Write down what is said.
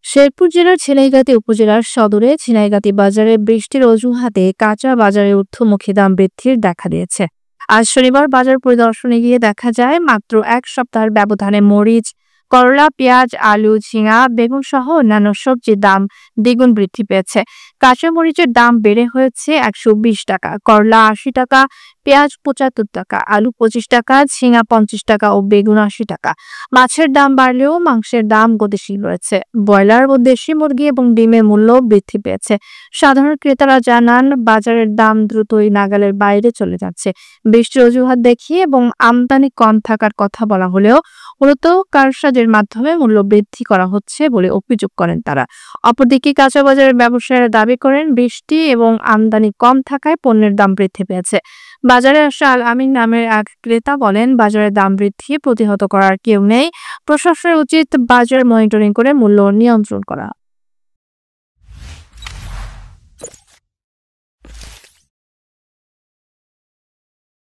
শেরপুর জেলার ঝিনাইগাতী উপজেলার সদরে ঝিনাইগাতী বাজারে বৃষ্টির অজুহাতে কাঁচা বাজারে ঊর্ধ্বমুখী দাম বৃদ্ধির দেখা দিয়েছে। আজ শনিবার বাজার পরিদর্শনে গিয়ে দেখা যায় মাত্র এক সপ্তাহের ব্যবধানে মরিচ, করলা, পেঁয়াজ, আলু, ঝিঙা, বেগুন সহ অন্যান্য সবজির দাম দ্বিগুণ বৃদ্ধি পেয়েছে। কাঁচা মরিচের দাম বেড়ে হয়েছে ১২০ টাকা, করলা ৮০ টাকা, পেঁয়াজ ৭৫ টাকা, আলু ২৫ টাকা, ঝিঙা ৫০ টাকা ও বেগুন ৮০ টাকা। মাছের দাম বাড়লেও মাংসের দাম গতিশীল রয়েছে। ব্রয়লার ও দেশি মুরগি এবং ডিমের মূল্য বৃদ্ধি পেয়েছে। সাধারণ ক্রেতারা জানান, বাজারের দাম দ্রুতই নাগালের বাইরে চলে যাচ্ছে। বৃষ্টির অজুহাত দেখিয়ে এবং আমদানি কম থাকার কথা বলা হলেও মূলত কারসাজির মাধ্যমে মূল্য বৃদ্ধি করা হচ্ছে বলে অভিযোগ করেন তারা। অপরদিকে কাঁচা বাজারের ব্যবসায়ীরা দাবি করেন, বৃষ্টি এবং আমদানি কম থাকায় পণ্যের দাম বৃদ্ধি পেয়েছে। বাজারে আসা আল আমিন নামের এক ক্রেতা বলেন, বাজারের দাম বৃদ্ধি প্রতিহত করার কেউ নেই। প্রশাসনের উচিত বাজার মনিটরিং করে মূল্য নিয়ন্ত্রণ করা।